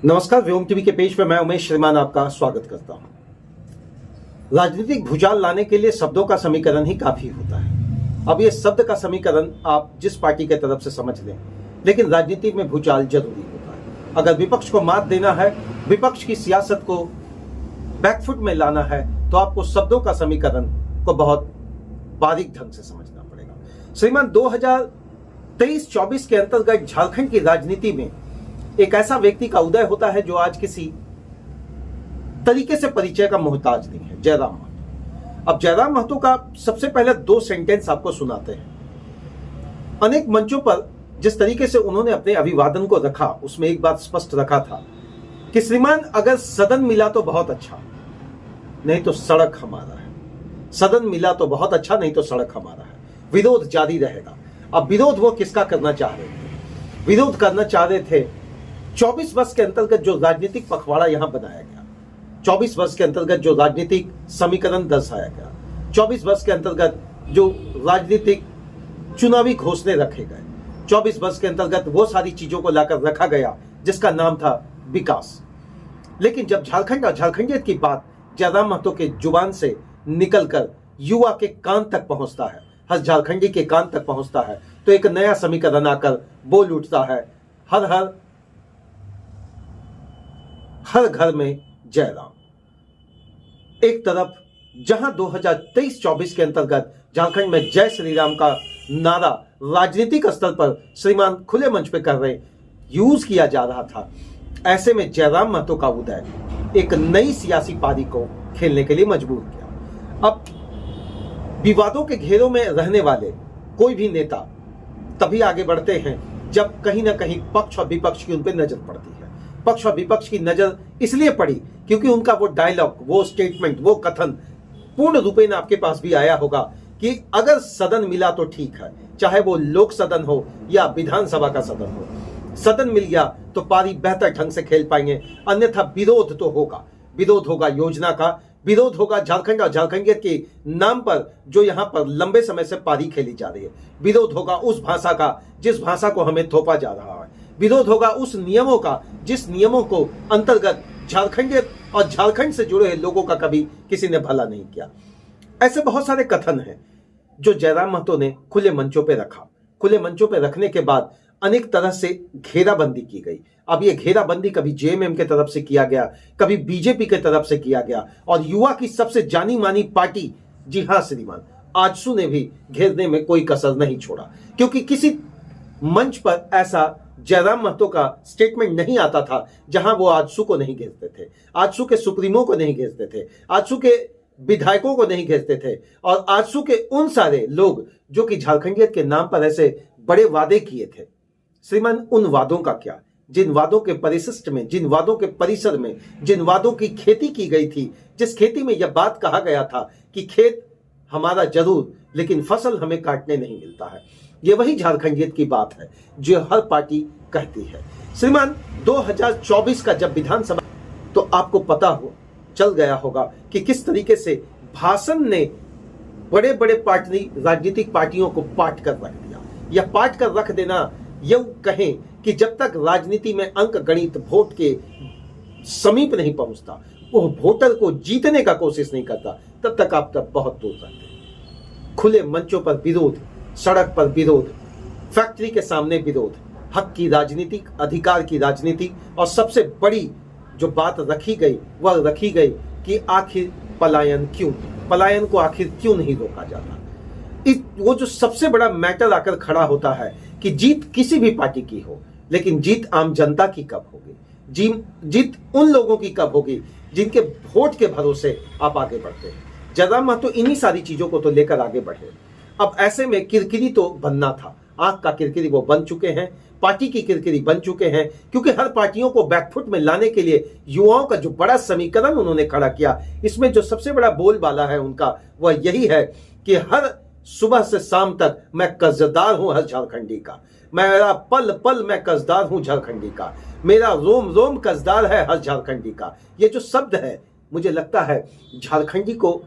नमस्कार, व्योम टीवी के पेज पर मैं उमेश श्रीमान आपका स्वागत करता हूं। राजनीतिक भूचाल लाने के लिए शब्दों का समीकरण ही काफी होता है। अब ये शब्द का समीकरण आप जिस पार्टी के तरफ से समझ लें, लेकिन राजनीति में भूचाल जरूरी होता है। अगर विपक्ष को मात देना है, विपक्ष की सियासत को बैकफुट में लाना है, तो आपको शब्दों का समीकरण को बहुत बारीक ढंग से समझना पड़ेगा। श्रीमान, 2023-24 के अंतर्गत झारखंड की राजनीति में एक ऐसा व्यक्ति का उदय होता है जो आज किसी तरीके से परिचय का मोहताज नहीं है, जयराम महतो। अब जयराम महतो का सबसे पहले 2 सेंटेंस आपको सुनाते हैं। अनेक मंचों पर जिस तरीके से उन्होंने अपने अभिवादन को रखा, उसमें एक बात स्पष्ट रखा था कि श्रीमान, अगर सदन मिला तो बहुत अच्छा, नहीं तो सड़क हमारा है। सदन मिला तो बहुत अच्छा, नहीं तो सड़क हमारा है। विरोध जारी रहेगा। अब विरोध वो किसका करना चाह रहे थे? विरोध करना चाह रहे थे 24 वर्ष के अंतर्गत जो राजनीतिक पखवाड़ा यहां बनाया गया, 24 वर्ष के अंतर्गत जो राजनीतिक समीकरण दर्शाया गया, 24 वर्ष के अंतर्गत जो राजनीतिक चुनावी घोषणे रखे गए, 24 वर्ष के अंतर्गत वो सारी चीजों को लाकर रखा गया जिसका नाम था विकास। लेकिन जब झारखंड और झारखंडियत की बात जयराम महतो के जुबान से निकलकर युवा के कान तक पहुंचता है, हर झारखंडी के कान तक पहुंचता है, तो एक नया समीकरण आकर बोल उठता है, हर घर में जयराम। एक तरफ जहां 2023-24 के अंतर्गत झारखंड में जय श्री राम का नारा राजनीतिक स्तर पर श्रीमान खुले मंच पे कर रहे यूज किया जा रहा था, ऐसे में जयराम महतो का उदय एक नई सियासी पारी को खेलने के लिए मजबूर किया। अब विवादों के घेरों में रहने वाले कोई भी नेता तभी आगे बढ़ते हैं जब कहीं ना कहीं पक्ष और विपक्ष की उन पर नजर पड़ती है। पक्ष और विपक्ष की नजर इसलिए पड़ी क्योंकि उनका वो डायलॉग, वो स्टेटमेंट, वो कथन पूर्ण रूपेण आपके पास भी आया होगा कि अगर सदन मिला तो ठीक है, चाहे वो लोक सदन हो या विधानसभा का सदन हो। सदन मिल गया तो पारी बेहतर ढंग से खेल पाएंगे, अन्यथा विरोध तो होगा। विरोध होगा योजना का, विरोध होगा झारखंड और झारखंडियत के नाम पर जो यहां पर लंबे समय से पारी खेली जा रही है। विरोध होगा उस भाषा का जिस भाषा को हमें थोपा जा रहा है। विरोध होगा उस नियमों का जिस नियमों को अंतर्गत झारखंडियत और झारखंड से जुड़े लोगों का कभी किसी ने भला नहीं किया। ऐसे बहुत सारे कथन हैं जो जयराम महतो ने खुले मंचों पे रखा। खुले मंचों पे रखने के बाद अनेक तरह से घेराबंदी की गई। अब ये घेराबंदी कभी जेएमएम के तरफ से किया गया, कभी बीजेपी के तरफ से किया गया, और युवा की सबसे जानी मानी पार्टी, जी हां श्रीमान, आजसू ने भी घेरने में कोई कसर नहीं छोड़ा। क्योंकि किसी मंच पर ऐसा जयराम महतो का स्टेटमेंट नहीं आता था जहां वो आजसू को नहीं घेरते थे, आजसू के सुप्रीमो को नहीं घेरते थे, आजसू के विधायकों को नहीं घेरते थे, और आजसू के उन सारे लोग जो कि झारखंडियत के नाम पर ऐसे बड़े वादे किए थे। श्रीमान, उन वादों का क्या? जिन वादों के परिशिष्ट में, जिन वादों के परिसर में, जिन वादों की खेती की गई थी, जिस खेती में यह बात कहा गया था कि खेत हमारा जरूर, लेकिन फसल हमें काटने नहीं मिलता है, ये वही झारखंडियत की बात है जो हर पार्टी कहती है। श्रीमान, 2024 का जब विधानसभा, तो आपको पता हो चल गया होगा कि किस तरीके से भाषण ने बड़े बड़े राजनीतिक पार्टियों को पाट कर रख दिया। यह पाट कर रख देना, यह कहें कि जब तक राजनीति में अंक गणित वोट के समीप नहीं पहुंचता, वो वोटर को जीतने का कोशिश नहीं करता, तब तक आप तब बहुत दूर रहते हैं। खुले मंचों पर विरोध, सड़क पर विरोध, फैक्ट्री के सामने विरोध, हक की राजनीति, अधिकार की राजनीति, और सबसे बड़ी जो बात रखी गई वह रखी गई कि आखिर पलायन क्यों, पलायन को आखिर क्यों नहीं रोका जाता। वो जो सबसे बड़ा मैटर आकर खड़ा होता है कि जीत किसी भी पार्टी की हो, लेकिन जीत आम जनता की कब होगी, जीत उन लोगों की कब होगी जिनके वोट के भरोसे आप आगे बढ़ते हैं। जयराम महतो इन्हीं सारी चीजों को तो लेकर आगे बढ़े। अब ऐसे में किरकिरी तो बनना था, आंख का किरकिरी वो बन चुके हैं, पार्टी की किरकिरी बन चुके हैं, क्योंकि हर पार्टियों को बैकफुट में लाने के लिए युवाओं का जो बड़ा समीकरण उन्होंने खड़ा किया, इसमें जो सबसे बड़ा बोलबाला है उनका वह यही है कि हर सुबह से शाम तक मैं कर्जदार हूं हर झारखंडी का, मेरा पल पल मैं कर्जदार हूं झारखंडी का, मेरा रोम रोम कर्जदार है हर झारखंडी का। ये जो शब्द है, मुझे लगता है झारखंडी को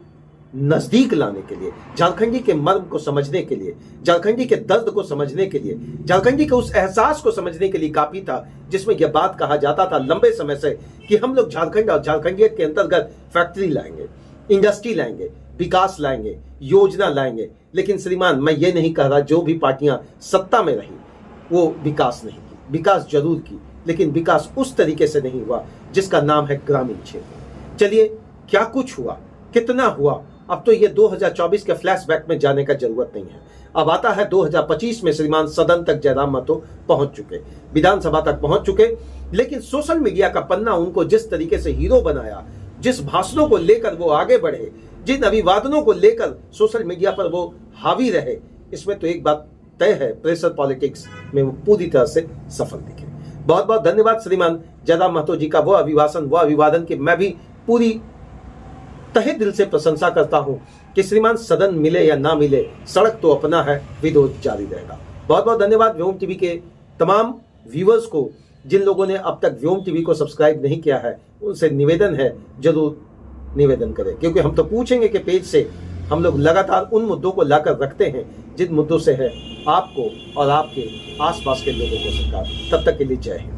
नजदीक लाने के लिए, झारखंडी के मर्म को समझने के लिए, झारखंडी के दर्द को समझने के लिए, झारखंडी के उस एहसास को समझने के लिए काफी था जिसमें यह बात कहा जाता था लंबे समय से कि हम लोग झारखंड और झारखंडियत के अंतर्गत फैक्ट्री लाएंगे, इंडस्ट्री लाएंगे, विकास लाएंगे, योजना लाएंगे। लेकिन श्रीमान, मैं ये नहीं कह रहा जो भी पार्टियां सत्ता में रही वो विकास नहीं की, विकास जरूर की, लेकिन विकास उस तरीके से नहीं हुआ जिसका नाम है ग्रामीण क्षेत्र। चलिए, क्या कुछ हुआ, कितना हुआ, अब तो ये 2024 के फ्लैशबैक में जाने का जरूरत नहीं है। अब आता है 2025 में श्रीमान सदन तक जयराम महतो पहुंच चुके, विधानसभा तक पहुंच चुके, लेकिन सोशल मीडिया का पन्ना उनको जिस तरीके से हीरो बनाया, जिस भाषणों को लेकर वो आगे बढ़े, जिन अभिवादनों को लेकर सोशल मीडिया पर वो हावी रहे, इसमें तो एक बात तय है, प्रेशर पॉलिटिक्स में वो पूरी तरह से सफल दिखे। बहुत बहुत धन्यवाद श्रीमान जयराम महतो जी का वो अभिभाषण, वो अभिवादन की मैं भी पूरी तहे दिल से प्रशंसा करता हूं कि श्रीमान सदन मिले या ना मिले, सड़क तो अपना है, विरोध जारी रहेगा। बहुत बहुत धन्यवाद व्योम टीवी के तमाम व्यूअर्स को। जिन लोगों ने अब तक व्योम टीवी को सब्सक्राइब नहीं किया है, उनसे निवेदन है, जरूर निवेदन करें, क्योंकि हम तो पूछेंगे कि पेज से हम लोग लगातार उन मुद्दों को लाकर रखते हैं जिन मुद्दों से है आपको और आपके आसपास के लोगों को सरकार। तब तक के लिए जय हिंद।